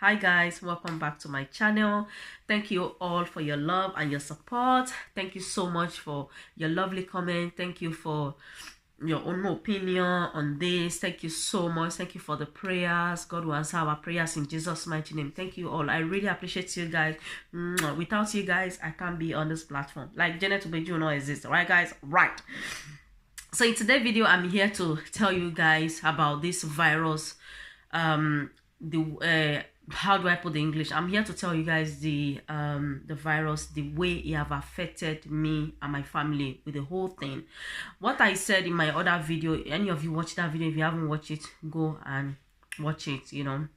Hi guys, welcome back to my channel. Thank you all for your love and your support. Thank you so much for your lovely comment. Thank you for your own opinion on this. Thank you so much. Thank you for the prayers. God will answer our prayers in Jesus' mighty name. Thank you all. I really appreciate you guys. Without you guys, I can't be on this platform. Like Janet Ubeju no exist, right guys? Right. So in today's video, I'm here to tell you guys about this virus. How do I put the English? I'm here to tell you guys the virus, the way it have affected me and my family with the whole thing. What I said in my other video, any of you watch that video, if you haven't watched it, go and watch it. You know,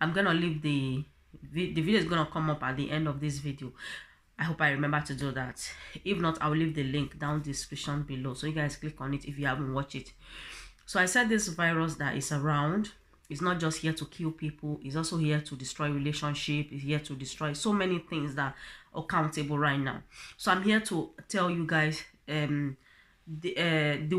I'm gonna leave the video is gonna come up at the end of this video. I hope I remember to do that. If not, I'll leave the link down the description below, so you guys click on it if you haven't watched it. So I said this virus that is around, it's not just here to kill people, it's also here to destroy relationship, it's here to destroy so many things that are countable right now. So I'm here to tell you guys the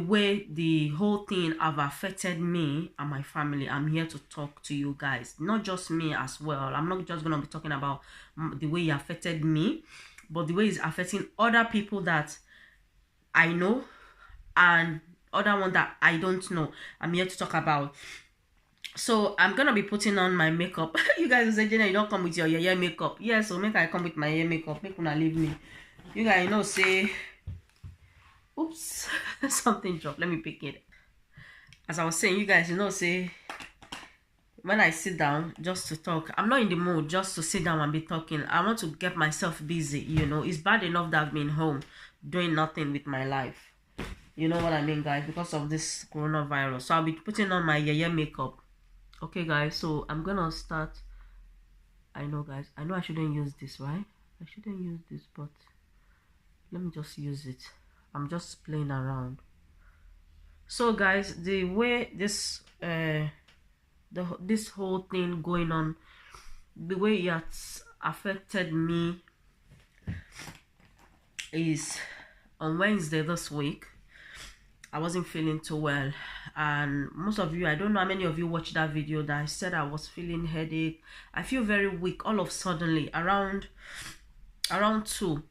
way the whole thing have affected me and my family. I'm here to talk to you guys, not just me as well. I'm not just gonna be talking about the way it affected me, but the way it's affecting other people that I know and other one that I don't know. I'm here to talk about. So I'm gonna be putting on my makeup. You guys will say, Jenna, you don't come with your yeye makeup. Yeah, so make I come with my yeye makeup. Make una leave me. You guys know say, oops, something dropped. Let me pick it. As I was saying, you guys, you know, say when I sit down just to talk, I'm not in the mood just to sit down and be talking. I want to get myself busy. You know, it's bad enough that I've been home doing nothing with my life. You know what I mean, guys, because of this coronavirus. So I'll be putting on my yeye makeup. Okay, guys, so I'm gonna start. I know, guys, I know I shouldn't use this, right? I shouldn't use this, but let me just use it. I'm just playing around. So guys, the way this this whole thing going on, the way it has affected me is on Wednesday this week. I wasn't feeling too well, and most of you, I don't know how many of you watched that video that I said I was feeling headache. I feel very weak all of suddenly around 2.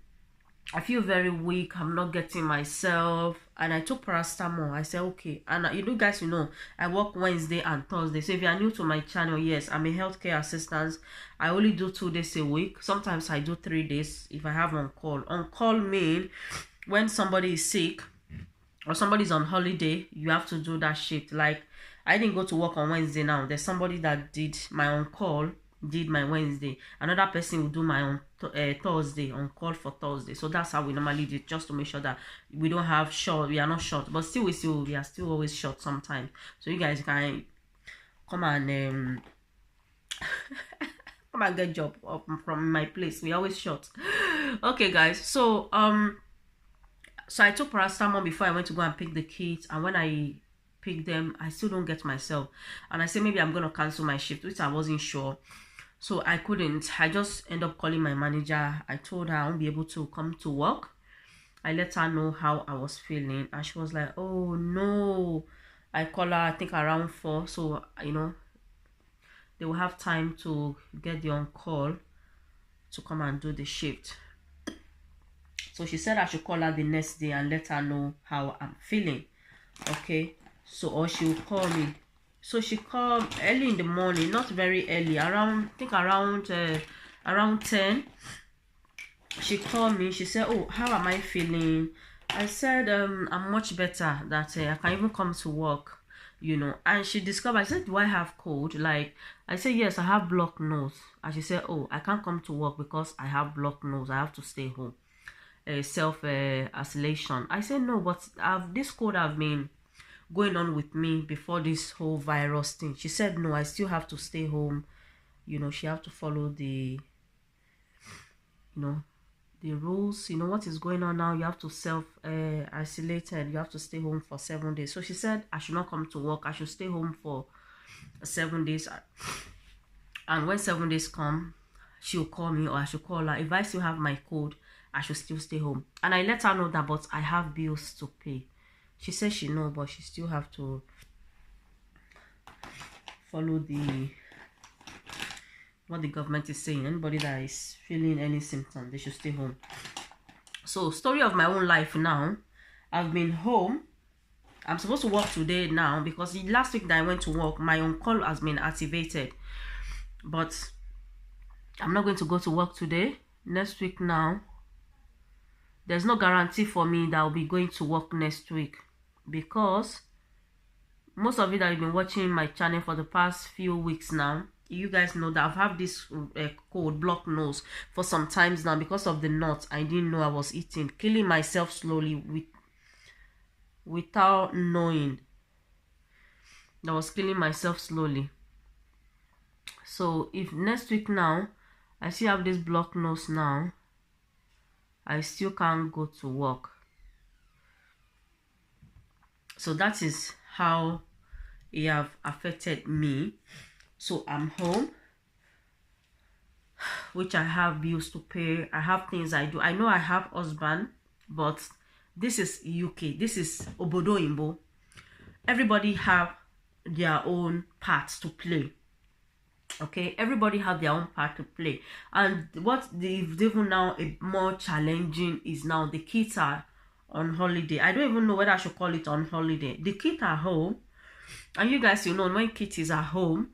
I feel very weak. I'm not getting myself, and I took paracetamol. I said okay, and you guys, you know, I work Wednesday and Thursday. So if you are new to my channel, yes, I'm a healthcare assistant. I only do 2 days a week. Sometimes I do 3 days if I have on call. On call mean when somebody is sick or somebody's on holiday, you have to do that shift. Like I didn't go to work on Wednesday. Now there's somebody that did my on call, did my Wednesday. Another person will do my on Thursday, on call for Thursday. So that's how we normally do it, just to make sure that we don't have short. We are not short, but still we are still always short sometimes. So you guys can come and come and get job from my place. We always short. Okay, guys. So so I took paracetamol before I went to go and pick the kids, and when I picked them, I still don't get myself, and I said maybe I'm gonna cancel my shift, which I wasn't sure. So I couldn't. I just end up calling my manager. I told her I won't be able to come to work. I let her know how I was feeling, and she was like, oh no. I call her, I think around 4, so you know they will have time to get the on call to come and do the shift. So she said I should call her the next day and let her know how I'm feeling. Okay, so or she will call me. So she called early in the morning, not very early, around, I think around 10. She called me. She said, oh, how am I feeling? I said I'm much better, that I can even come to work, you know. And she discovered, I said, do I have cold? Like I said, yes, I have blocked nose. And she said, oh, I can't come to work because I have blocked nose, I have to stay home. Self isolation. I said no, but this cold have been going on with me before this whole virus thing. She said no, I still have to stay home. You know, she have to follow the, you know, the rules. You know what is going on now. You have to self isolated. You have to stay home for 7 days. So she said I should not come to work. I should stay home for 7 days. And when 7 days come, she'll call me, or I should call her. If I still have my cold, I should still stay home. And I let her know that, but I have bills to pay. She says she knows, but she still have to follow the what the government is saying. Anybody that is feeling any symptom, they should stay home. So, story of my own life now. I've been home. I'm supposed to work today now because the last week that I went to work, my on-call has been activated. But I'm not going to go to work today. Next week now, there's no guarantee for me that I'll be going to work next week, because most of you that have been watching my channel for the past few weeks now, you guys know that I've had this cold, blocked nose for some times now because of the nuts I didn't know I was eating, killing myself slowly without knowing. I was killing myself slowly. So if next week now I still have this blocked nose now, I still can't go to work. So that is how it have affected me. So I'm home, which I have bills to pay. I have things I do. I know I have husband, but this is UK. This is Obodo Imbo. Everybody have their own parts to play. Okay, everybody have their own part to play. And what they've even now a more challenging is now the kids are on holiday. I don't even know whether I should call it on holiday. The kids are home, and you guys, you know, when kids is at home,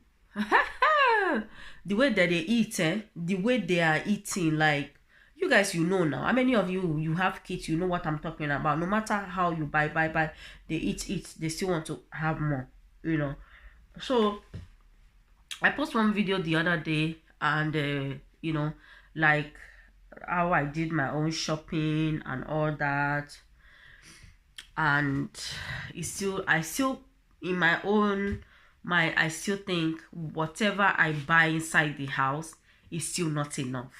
the way that they eat, the way they are eating, like, you guys, you know now. How many of you have kids? You know what I'm talking about. No matter how you buy, they eat, they still want to have more, you know. So I posted one video the other day, and you know, like how I did my own shopping and all that, and I still in my own mind, I still think whatever I buy inside the house is still not enough.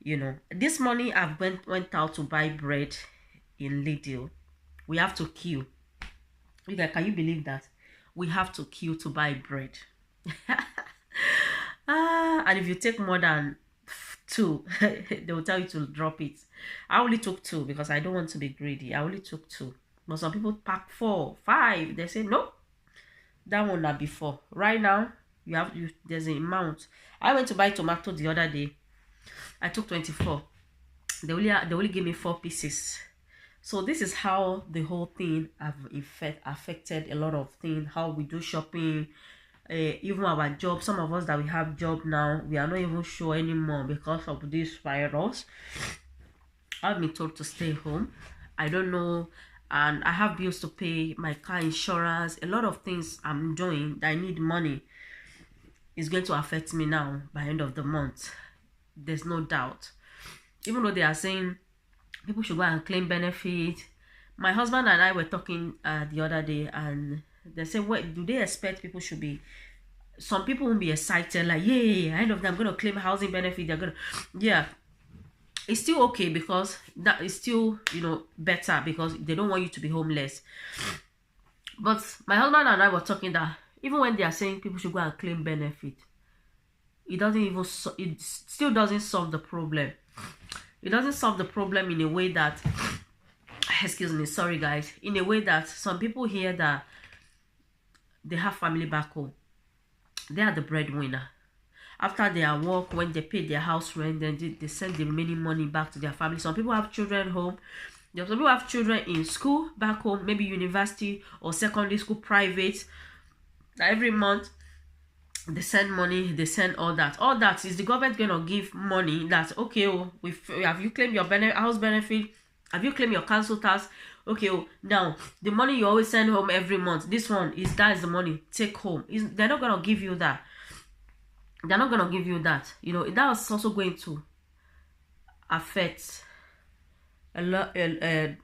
You know, this morning I went out to buy bread in Lidl. We have to queue. You guys, can you believe that? We have to queue to buy bread. And if you take more than 2, they will tell you to drop it. I only took 2 because I don't want to be greedy. I only took 2. But some people pack 4, 5. They say no, that one not before. Right now, there's an amount. I went to buy tomato the other day. I took 24. They only gave me 4 pieces. So this is how the whole thing have affected a lot of things. How we do shopping, even our job. Some of us that we have job now, we are not even sure anymore because of this virus. I've been told to stay home. I don't know, and I have bills to pay, my car insurance, a lot of things I'm doing that I need money. Is going to affect me now by end of the month. There's no doubt. Even though they are saying people should go and claim benefit. My husband and I were talking the other day, and they said, what do they expect people should be? Some people won't be excited, like, yeah, end of them, I'm going to claim housing benefit. They're going to, yeah. It's still okay because that is still, you know, better because they don't want you to be homeless. But my husband and I were talking that even when they are saying people should go and claim benefit, it still doesn't solve the problem. It doesn't solve the problem in a way that, excuse me, sorry guys, in a way that some people hear that they have family back home. They are the breadwinner. After their work, when they pay their house rent, then they send the remaining money back to their family. Some people have children home. Some people have children in school back home, maybe university or secondary school, private. Every month, they send money, they send all that. All that is the government going to give money that, okay, oh, have you claimed your house benefit? Have you claimed your council tax? Okay, oh, now, the money you always send home every month, that is the money, take home. They're not going to give you that. They're not going to give you that. You know, that was also going to affect a lot.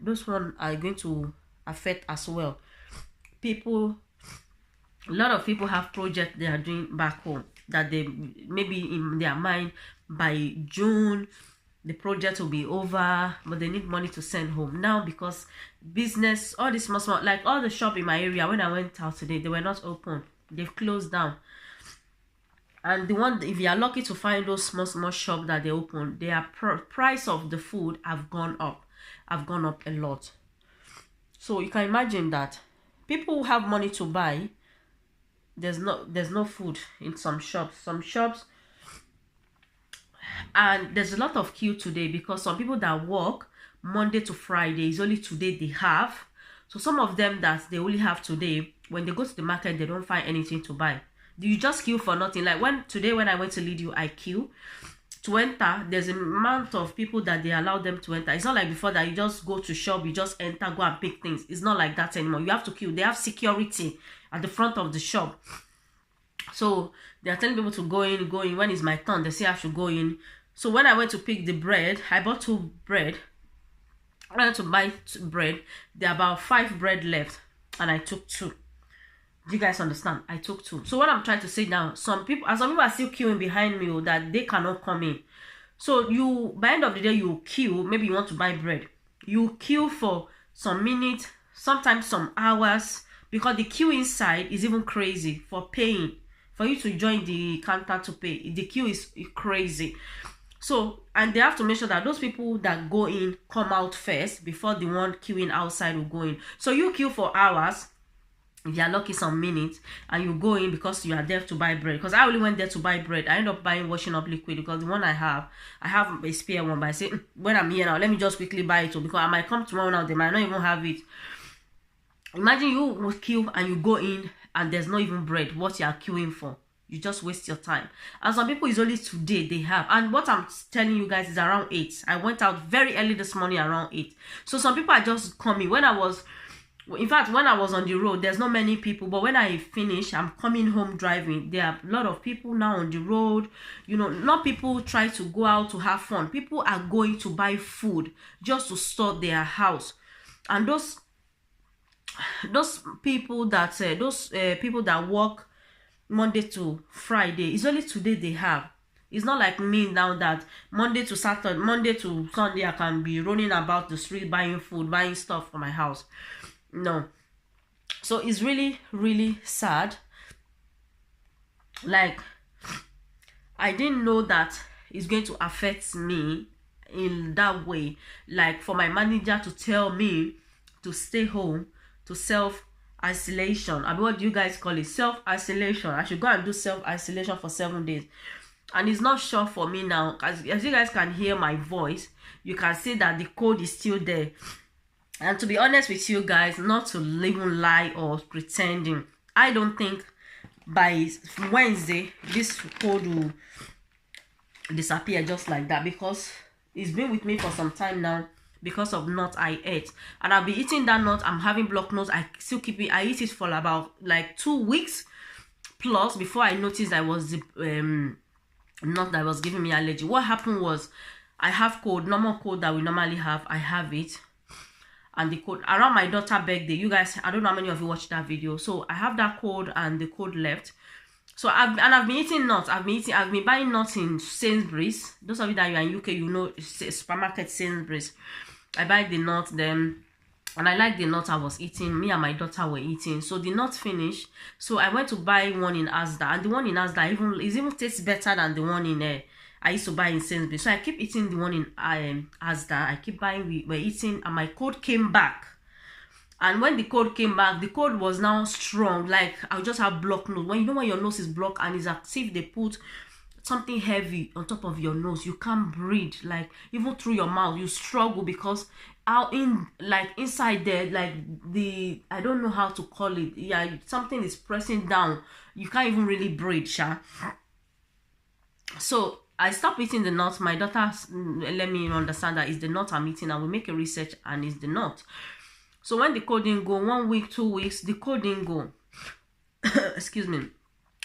Those ones are going to affect as well. A lot of people have projects they are doing back home that they maybe in their mind by June the project will be over, but they need money to send home now because business, all this small, like all the shop in my area, when I went out today, they were not open. They've closed down. And the one, if you are lucky to find those small shops that they open, their price of the food have gone up a lot. So you can imagine that people who have money to buy there's no food in some shops. And there's a lot of queue today because some people that work Monday to Friday is only today they have. So some of them that they only have today, when they go to the market, they don't find anything to buy. You just queue for nothing. Like when I went to Lidl, I queue to enter. There's an amount of people that they allow them to enter. It's not like before that you just go to shop, you just enter, go and pick things. It's not like that anymore. You have to queue. They have security at the front of the shop. So they are telling people to go in. When it's my turn, they say I should go in. So when I went to pick the bread, I bought 2 bread. I went to buy 2 bread. There are about 5 bread left, and I took 2. Do you guys understand? I took 2. So what I'm trying to say now, some people are still queuing behind me that they cannot come in. So you, by the end of the day, you queue. Maybe you want to buy bread. You queue for some minutes, sometimes some hours, because the queue inside is even crazy for paying. For you to join the counter to pay, the queue is crazy. So, and they have to make sure that those people that go in come out first before the one queuing outside will go in. So you queue for hours, if you are lucky some minutes, and you go in because you are there to buy bread. Because I only went there to buy bread. I end up buying washing up liquid because the one I have a spare one, but I say, when I'm here now, let me just quickly buy it because I might come tomorrow now, they might not even have it. Imagine you will queue and you go in and there's not even bread. What you are queuing for? You just waste your time. And some people is only today they have. And what I'm telling you guys is around 8. I went out very early this morning around 8. So some people are just coming. When I was on the road, there's not many people. But when I finish, I'm coming home driving. There are a lot of people now on the road. You know, not people try to go out to have fun. People are going to buy food just to store their house. And those people that people that work Monday to Friday, it's only today they have. It's not like me now that Monday to Sunday I can be running about the street buying food, buying stuff for my house. No. So it's really, really sad. Like, I didn't know that it's going to affect me in that way. Like, for my manager to tell me to stay home, to self-isolation. I mean, what do you guys call it? Self-isolation. I should go and do self-isolation for 7 days. And it's not sure for me now. As you guys can hear my voice, you can see that the code is still there. And to be honest with you guys, not to even lie or pretending, I don't think by Wednesday this code will disappear just like that, because it's been with me for some time now. Because of nut I ate, and I'll be eating that nut. I'm having blocked nose. I still keep it. I eat it for about like 2 weeks plus before I noticed I was the nut that was giving me allergy. What happened was, I have cold, normal cold that we normally have. I have it, and the cold around my daughter's birthday. You guys, I don't know how many of you watched that video. So I have that cold, and the cold left. So I've been eating nuts. I've been buying nuts in Sainsbury's. Those of you that are in UK, you know supermarket Sainsbury's. I buy the nuts then, and I like the nuts I was eating. Me and my daughter were eating. So the nuts finished. So I went to buy one in Asda, and the one in Asda even tastes better than the one in I used to buy in Sainsbury's. So I keep eating the one in Asda. I keep buying. We were eating, and my cold came back. And when the cold came back, the cold was now strong. Like, I just have blocked nose. When your nose is blocked and it's as if they put something heavy on top of your nose, you can't breathe. Like, even through your mouth, you struggle because inside there, like I don't know how to call it. Yeah, something is pressing down. You can't even really breathe, Sha. So I stopped eating the nuts. My daughter let me understand that it's the nut I'm eating, and we make a research, and it's the nut. So when the cold didn't go, 1 week, 2 weeks, the cold didn't go. Excuse me.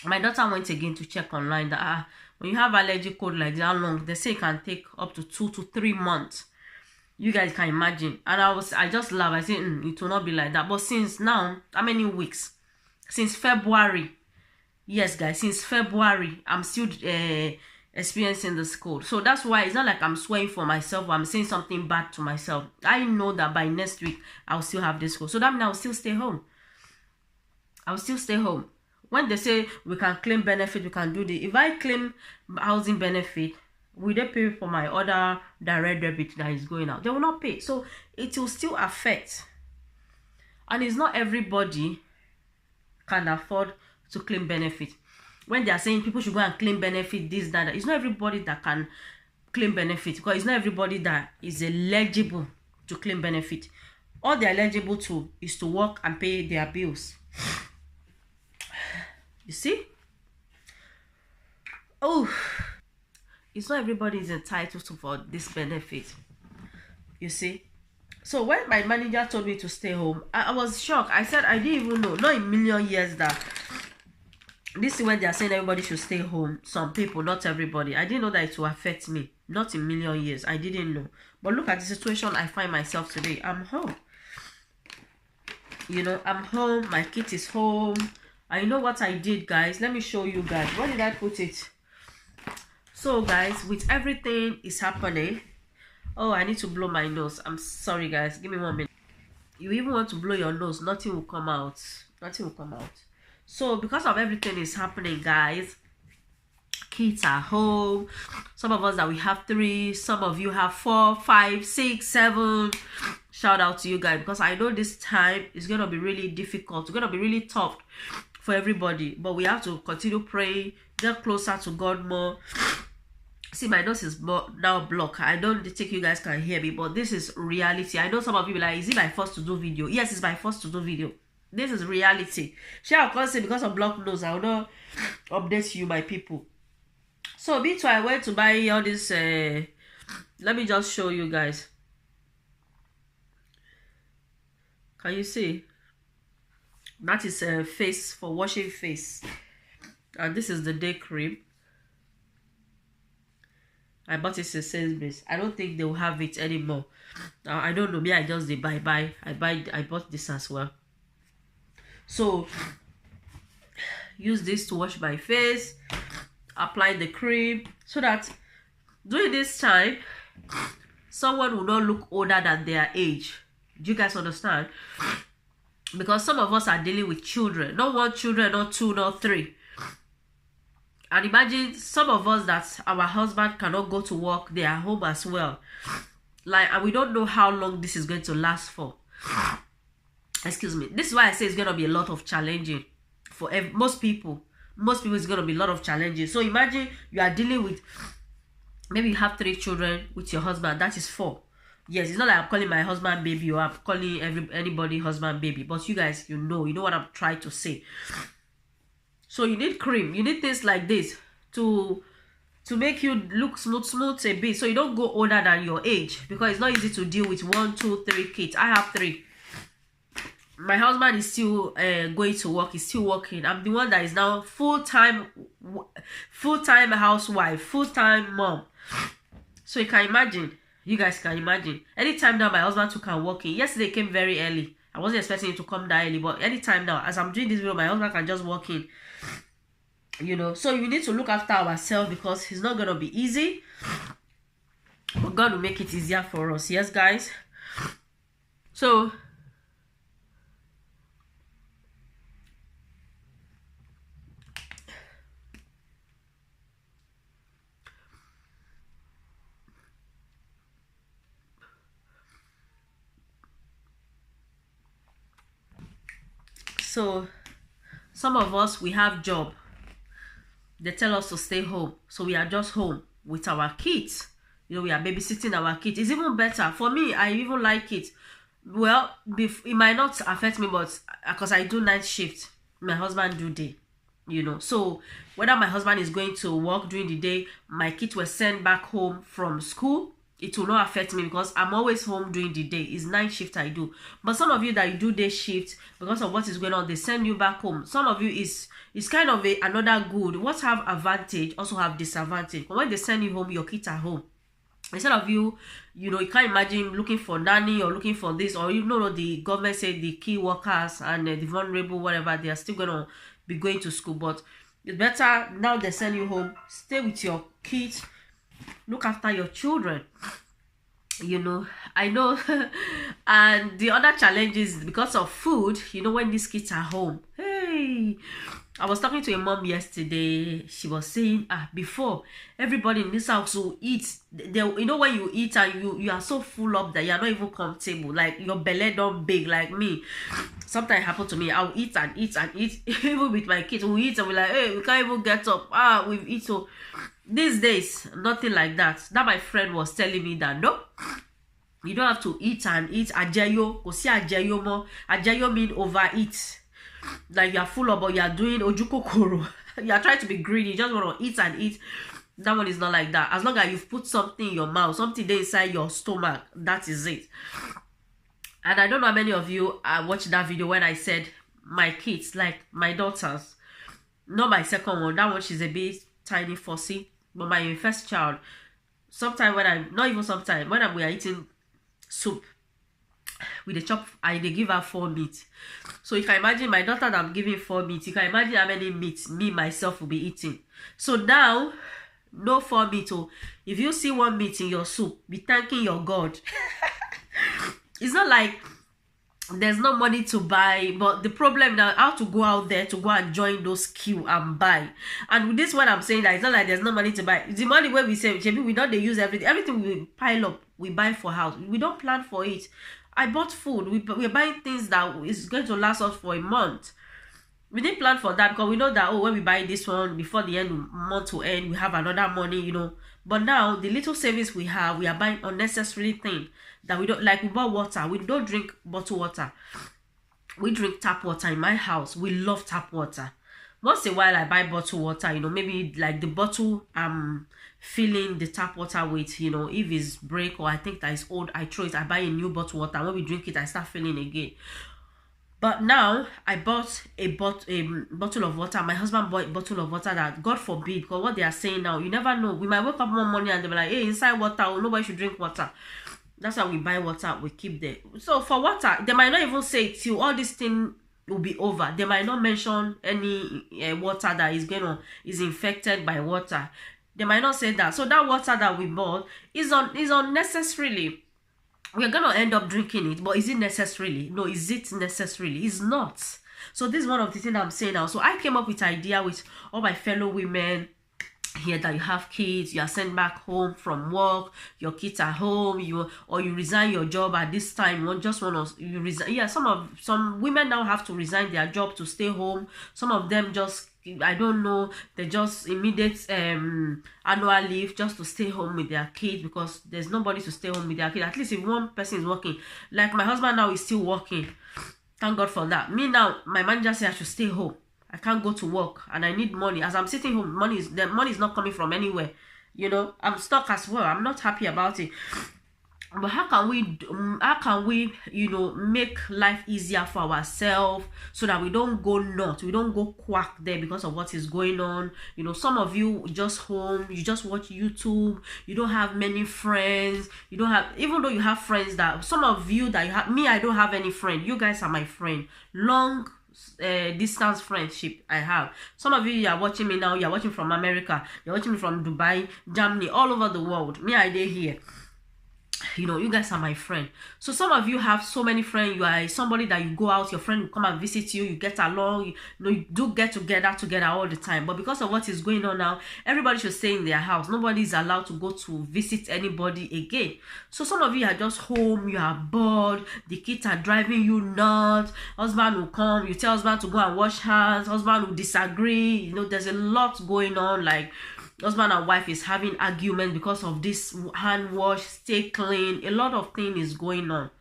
My daughter went again to check online that when you have allergic cold like that long, they say it can take up to 2 to 3 months. You guys can imagine. And I just laugh. I said, it will not be like that. But since now, how many weeks? Since February. Yes, guys, since February, I'm still experiencing this cold. So that's why it's not like I'm swearing for myself or I'm saying something bad to myself. I know that by next week I'll still have this cold. So that means I'll still stay home. I'll still stay home. When they say we can claim benefit, we can do this. If I claim housing benefit, will they pay for my other direct debit that is going out? They will not pay. So it will still affect. And it's not everybody can afford to claim benefit. When they are saying people should go and claim benefit, this, that, it's not everybody that can claim benefit, because it's not everybody that is eligible to claim benefit. All they're eligible to is to work and pay their bills. You see? Oh, it's not everybody is entitled to for this benefit. You see? So when my manager told me to stay home, I was shocked. I said I didn't even know, not in a million years, that this is when they are saying everybody should stay home. Some people, not everybody. I didn't know that it will affect me. Not in a million years. I didn't know. But look at the situation I find myself today. I'm home. You know, I'm home. My kid is home. I know what I did, guys. Let me show you guys. Where did I put it? So, guys, with everything is happening. Oh, I need to blow my nose. I'm sorry, guys. Give me 1 minute. You even want to blow your nose, nothing will come out. Nothing will come out. So, because of everything is happening, guys, kids are home. Some of us that we have 3, some of you have 4, 5, 6, 7. Shout out to you guys, because I know this time is going to be really difficult. It's going to be really tough for everybody. But we have to continue praying, get closer to God more. See, my nose is now blocked. I don't think you guys can hear me, but this is reality. I know some of you be like, is it my first to do video? Yes, it's my first to do video. This is reality. Share of course, because of blocked nose, I will not update you, my people. So, me too, I went to buy all this. Let me just show you guys. Can you see? That is a face for washing face. And this is the day cream. I bought it in Sainsbury's. I don't think they will have it anymore. I don't know. Me, I just did buy. I bought this as well. So, use this to wash my face. Apply the cream. So that during this time, someone will not look older than their age. Do you guys understand? Because some of us are dealing with children. Not 1 children, not 2, not 3. And imagine some of us that our husband cannot go to work, they are home as well. Like, and we don't know how long this is going to last for. Excuse me. This is why I say it's going to be a lot of challenging for most people. Most people, it's going to be a lot of challenges. So imagine you are dealing with, maybe you have 3 children with your husband. That is 4. Yes, it's not like I'm calling my husband baby or I'm calling anybody husband baby. But you guys, you know what I'm trying to say. So you need cream. You need things like this to make you look smooth a bit. So you don't go older than your age. Because it's not easy to deal with 1, 2, 3 kids. I have 3. My husband is still going to work. He's still working. I'm the one that is now full-time housewife, full-time mom. So you can imagine. You guys can imagine. Anytime now my husband too can walk in. Yesterday he came very early. I wasn't expecting him to come that early. But anytime now, as I'm doing this video, my husband can just walk in. You know. So you need to look after ourselves, because it's not going to be easy. But God will make it easier for us. Yes, guys. So... So, some of us, we have job. They tell us to stay home. So, we are just home with our kids. You know, we are babysitting our kids. It's even better. For me, I even like it. Well, it might not affect me, but because I do night shift, my husband do day. You know, so whether my husband is going to work during the day, my kids were sent back home from school, it will not affect me because I'm always home during the day. It's night shift I do. But some of you that you do day shift, because of what is going on, they send you back home. Some of you is kind of another good. What have advantage also have disadvantage. But when they send you home, your kids are home. Instead of you know, you can't imagine looking for nanny or looking for this, or you know, the government said the key workers and the vulnerable, whatever, they are still going to be going to school. But it's better now they send you home. Stay with your kids. Look after your children. You know, I know. And the other challenge is because of food. You know, when these kids are home, hey, Hey, I was talking to a mom yesterday. She was saying, before everybody in this house will eat. You know, when you eat and you are so full up that you are not even comfortable. Like your belly don't big like me. Sometimes happen to me. I'll eat and eat and eat. Even with my kids, we eat and we're like, hey, we can't even get up. We've eaten. So these days, nothing like that. That my friend was telling me that no. You don't have to eat and eat. Ajeyo, ko si ajeyo mo. Ajeyo mean overeat. Like you are full of, but you are doing ojukokoro. You are trying to be greedy. You just want to eat and eat. That one is not like that. As long as you've put something in your mouth, something there inside your stomach, that is it. And I don't know how many of you watched that video when I said my kids, like my daughters, not my second one. That one, she's a bit tiny, fussy. But my first child, sometimes when we are eating soup with the chop, they give her 4 meat. So if I imagine my daughter that I'm giving 4 meat, you can imagine how many meat me myself will be eating. So now, no 4 meat. Oh, if you see 1 meat in your soup, be thanking your God. It's not like there's no money to buy, but the problem now, how to go out there to go and join those queue and buy. And with this, what I'm saying, that it's not like there's no money to buy. The money where we say, we don't use everything we pile up, we buy for house. We don't plan for it. I bought food. We're buying things that is going to last us for a month. We didn't plan for that because we know that, when we buy this one, before the end month to end, we have another money, you know. But now, the little savings we have, we are buying unnecessary things that we don't like. We bought water. We don't drink bottled water. We drink tap water in my house. We love tap water. Once in a while, I buy bottled water, you know, maybe like the bottle I'm filling the tap water with, you know, if it's break or I think that it's old, I throw it. I buy a new bottled water. When we drink it, I start filling again. But now I bought a bottle of water. My husband bought a bottle of water that, God forbid, because what they are saying now, you never know. We might wake up one morning and they'll be like, hey, inside water, nobody should drink water. That's why we buy water, we keep there. So for water, they might not even say till all this thing will be over. They might not mention any water that is infected by water. They might not say that. So that water that we bought is unnecessarily. We're gonna end up drinking it, but is it necessarily? No, is it necessarily? It's not. So this is one of the things I'm saying now. So I came up with idea with all my fellow women here that you have kids, you are sent back home from work, your kids are home, you resign your job at this time, you resign. Yeah, some women now have to resign their job to stay home. Some of them just, I don't know, they just immediate annual leave just to stay home with their kids because there's nobody to stay home with their kids. At least if one person is working, like my husband now is still working, thank God for that. Me now, my manager said I should stay home. I can't go to work and I need money. As I'm sitting home, the money is not coming from anywhere. You know, I'm stuck as well. I'm not happy about it. But how can we, you know, make life easier for ourselves so that we don't go nuts, we don't go quack there because of what is going on. You know, some of you just home, you just watch YouTube, you don't have many friends, you don't have, even though you have friends that, some of you that you have, me, I don't have any friend. You guys are my friend. Long distance friendship I have. Some of you are watching me now, you're watching from America, you're watching me from Dubai, Germany, all over the world. Me, I did here. You know, you guys are my friend. So some of you have so many friends. You are somebody that you go out, your friend will come and visit you, you get along, you know, you do get together all the time. But because of what is going on now, everybody should stay in their house. Nobody is allowed to go to visit anybody again. So some of you are just home, you are bored, the kids are driving you nuts. Husband will come, you tell husband to go and wash hands, husband will disagree. You know, there's a lot going on, like husband and wife is having argument because of this hand wash, stay clean. A lot of things is going on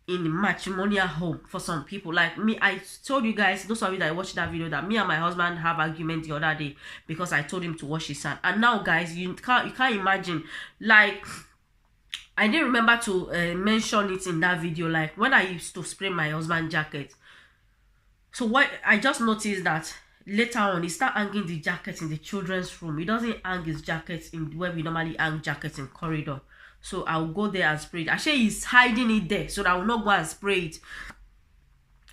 in the matrimonial home for some people. Like me, I told you guys, those of you that watched that video, that me and my husband have argument the other day because I told him to wash his hand. And now, guys, you can't imagine. Like, I didn't remember to mention it in that video. Like when I used to spray my husband's jacket. So what I just noticed that later on, he start hanging the jacket in the children's room. He doesn't hang his jacket in where we normally hang jackets in corridor. So I'll go there and spray it. Actually, he's hiding it there so that I will not go and spray it.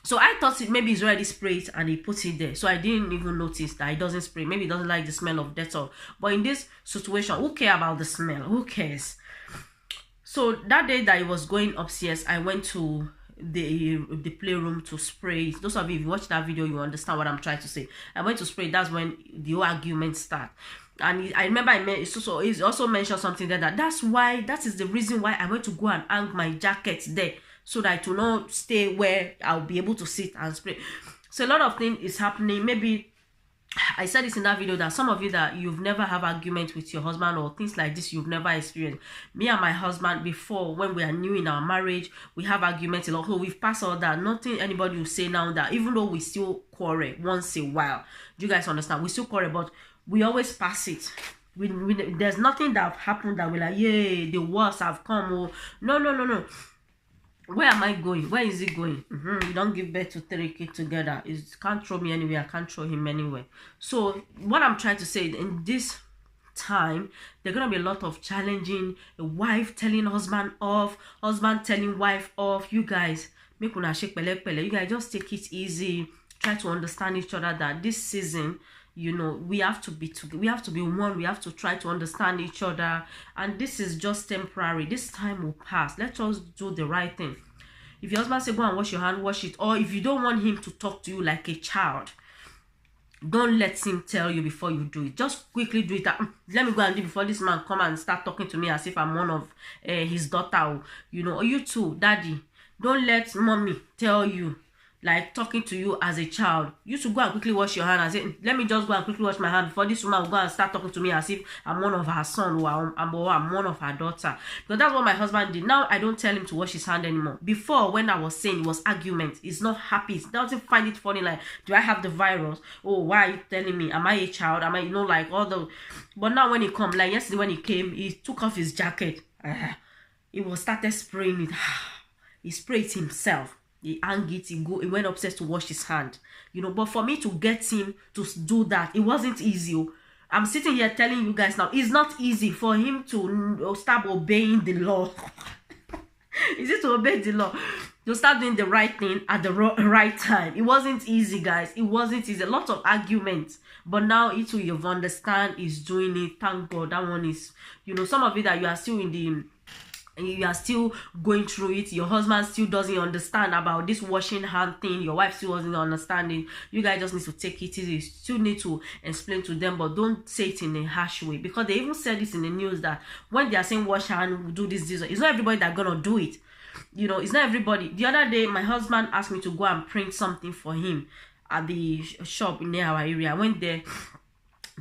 So I thought maybe he's already sprayed and he puts it there. So I didn't even notice that he doesn't spray. Maybe he doesn't like the smell of Dettol. But in this situation, who cares about the smell? Who cares? So that day that he was going upstairs, I went to the playroom to spray it. Those of you, if you watch that video, you understand what I'm trying to say. I went to spray. That's when the whole argument started. And I remember he also mentioned something there, that is the reason why I went to go and hang my jacket there, so that it will not stay where I'll be able to sit and spray. So a lot of things is happening. Maybe I said this in that video, that some of you that you've never have argument with your husband or things like this you've never experienced. Me and my husband, before, when we are new in our marriage, we have arguments a lot. So we've passed all that. Nothing anybody will say now, that even though we still quarrel once a while, do you guys understand? We still quarrel, but we always pass it. There's nothing that happened that we're like, yay, the worst have come. Oh, no. Where am I going? Where is he going? You don't give birth to 3 kids together. You can't throw me anywhere. I can't throw him anywhere. So what I'm trying to say, in this time, there's gonna be a lot of challenging. A wife telling husband off, husband telling wife off. You guys, make una shake pele pele. You guys just take it easy. Try to understand each other. That this season, you know, we have to be together. We have to be one. We have to try to understand each other. And this is just temporary. This time will pass. Let us do the right thing. If your husband say go and wash your hand, wash it. Or if you don't want him to talk to you like a child, don't let him tell you before you do it. Just quickly do it. Let me go and do it before this man come and start talking to me as if I'm one of his daughter. You know, or you too, daddy. Don't let mommy tell you, like talking to you as a child. You should go and quickly wash your hand and say, let me just go and quickly wash my hand before this woman will go and start talking to me as if I'm one of her son, or I'm one of her daughter. Because that's what my husband did. Now I don't tell him to wash his hand anymore. Before, when I was saying, it was argument. He's not happy. He doesn't find it funny. Like, do I have the virus? Oh, why are you telling me? Am I a child? Am I, you know, like all the... But now when he come, like yesterday when he came, he took off his jacket. He was started spraying it. He sprayed it himself. He hung it, he went upstairs to wash his hand. You know, but for me to get him to do that, it wasn't easy. I'm sitting here telling you guys now, it's not easy for him to start obeying the law. Is it to obey the law? To start doing the right thing at the right time. It wasn't easy, guys. It wasn't easy. A lot of arguments. But now it will, you've understand, is doing it. Thank God. That one is, you know, some of you that you are still in the... you are still going through it. Your husband still doesn't understand about this washing hand thing. Your wife still wasn't understanding. You guys just need to take it easy. You still need to explain to them, but don't say it in a harsh way, because they even said this in the news that when they are saying wash hand, do this, it's not everybody that's gonna do it. You know, it's not everybody. The other day, my husband asked me to go and print something for him at the shop near our area. I went there.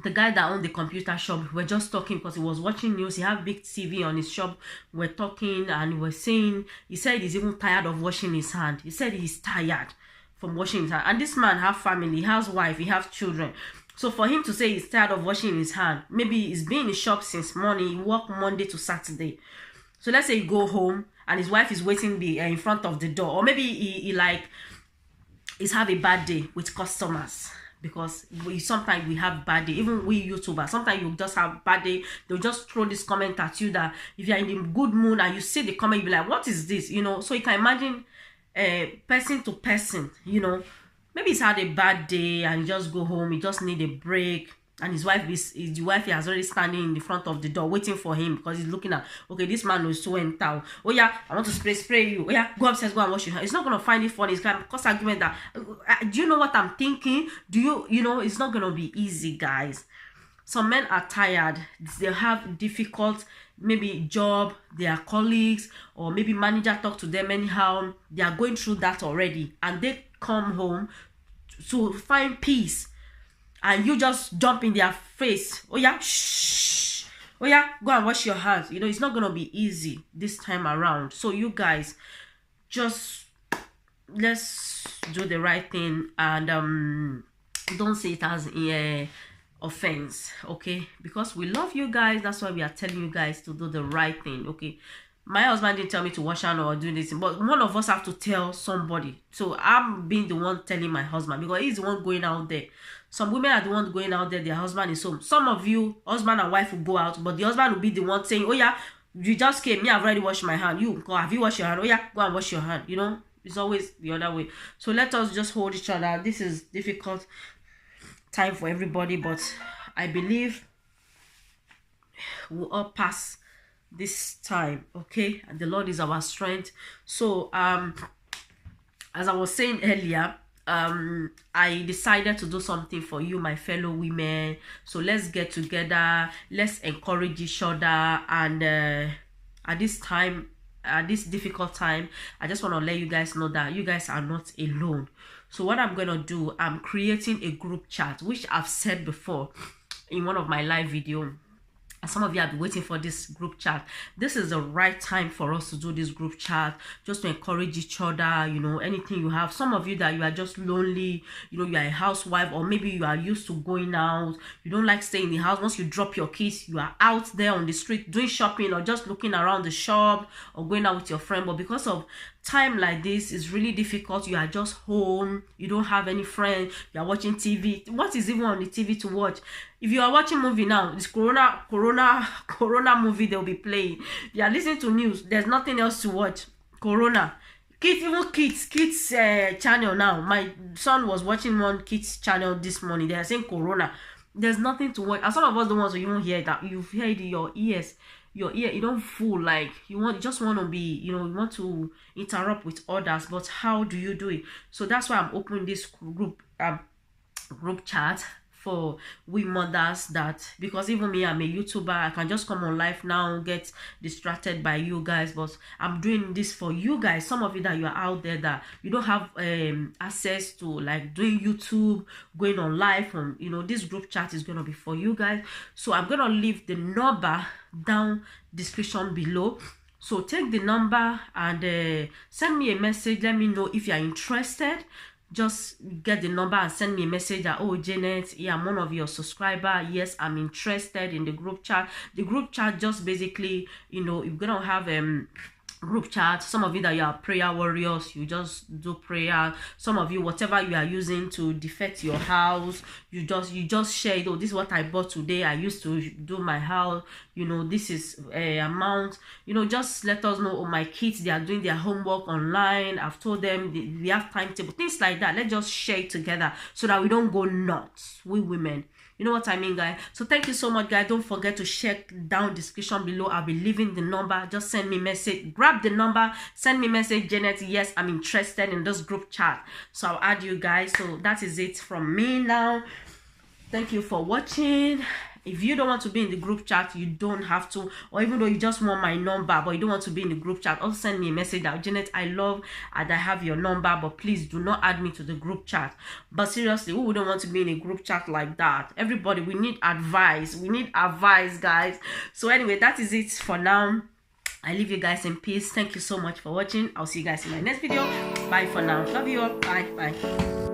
The guy that owned the computer shop, we're just talking because he was watching news. He had big TV on his shop. We're talking and he was saying, he said he's even tired of washing his hand. He said he's tired from washing his hand. And this man has family, he has wife, he has children. So for him to say he's tired of washing his hand, maybe he's been in the shop since morning, he work Monday to Saturday. So let's say he go home and his wife is waiting in front of the door. Or maybe he's have a bad day with customers. Because sometimes we have bad day, even we YouTubers, sometimes you just have bad day. They'll just throw this comment at you that if you're in the good mood and you see the comment, you'll be like, what is this? You know, so you can imagine person to person, you know, maybe he's had a bad day and he just go home, he just need a break. And his wife is already standing in the front of the door waiting for him, because he's looking at, okay, this man knows to enter. Oh yeah, I want to spray you. Oh yeah, go upstairs, go and wash your hands. He's not gonna find it funny. It's gonna cause argument that do you know what I'm thinking? You know, it's not gonna be easy, guys. Some men are tired. They have difficult, maybe job, their colleagues, or maybe manager talk to them anyhow. They are going through that already, and they come home to find peace. And you just jump in their face. Oh yeah, shh. Oh yeah, go and wash your hands. You know, it's not gonna be easy this time around. So you guys, just let's do the right thing, and don't say it as a offense, okay? Because we love you guys. That's why we are telling you guys to do the right thing, okay? My husband didn't tell me to wash hand or do this, but one of us have to tell somebody. So I'm being the one telling my husband, because he's the one going out there. Some women are the ones going out there, their husband is home. Some of you, husband and wife will go out, but the husband will be the one saying, oh yeah, you just came, me, I've already washed my hand. You, go, have you washed your hand? Oh yeah, go and wash your hand. You know, it's always the other way. So let us just hold each other. This is difficult time for everybody, but I believe we'll all pass this time, okay? And the Lord is our strength. So as I was saying earlier, I decided to do something for you, my fellow women. So let's get together, let's encourage each other, and at this time, at this difficult time, I just want to let you guys know that you guys are not alone. So what I'm gonna do, I'm creating a group chat, which I've said before in one of my live videos. Some of you have been waiting for this group chat. This is the right time for us to do this group chat, just to encourage each other. You know, anything you have. Some of you that you are just lonely, you know, you are a housewife, or maybe you are used to going out, you don't like staying in the house. Once you drop your kids, you are out there on the street doing shopping, or just looking around the shop, or going out with your friend. But because of time like this, is really difficult. You are just home, you don't have any friends, you are watching TV. What is even on the TV to watch? If you are watching movie now, this corona movie they'll be playing. You are listening to news, there's nothing else to watch. Corona. Kids channel now. My son was watching one kids channel this morning. They are saying corona. There's nothing to watch. And some of us don't want to even hear that. You've heard in your ears. Your ear, you don't fool, like you just want to be, you know, you want to interrupt with others, but how do you do it? So that's why I'm opening this group chat for we mothers, that because even me, I'm a YouTuber, I can just come on live now, get distracted by you guys, but I'm doing this for you guys. Some of you that you are out there that you don't have access to like doing YouTube, going on live from, you know, this group chat is gonna be for you guys. So I'm gonna leave the number down description below. So take the number and send me a message. Let me know if you are interested. Just get the number and send me a message that, oh Janet, yeah, I'm one of your subscriber, yes, I'm interested in the group chat. The group chat just basically, you know, you're gonna have group chat. Some of you that you are prayer warriors, you just do prayer. Some of you, whatever you are using to defect your house, you just share it. Oh, this is what I bought today, I used to do my house, you know, this is a amount, you know, just let us know. Oh, my kids, they are doing their homework online, I've told them we have timetable, things like that. Let's just share it together so that we don't go nuts, we women. You know what I mean, guys? So thank you so much, guys. Don't forget to check down description below. I'll be leaving the number. Just send me message. Grab the number. Send me message, Janet. Yes, I'm interested in this group chat. So I'll add you guys. So that is it from me now. Thank you for watching. If you don't want to be in the group chat, you don't have to. Or even though you just want my number, but you don't want to be in the group chat, also send me a message that, Janet, I love and I have your number, but please do not add me to the group chat. But seriously, who wouldn't want to be in a group chat like that? Everybody, we need advice. We need advice, guys. So anyway, that is it for now. I leave you guys in peace. Thank you so much for watching. I'll see you guys in my next video. Bye for now. Love you all. Bye.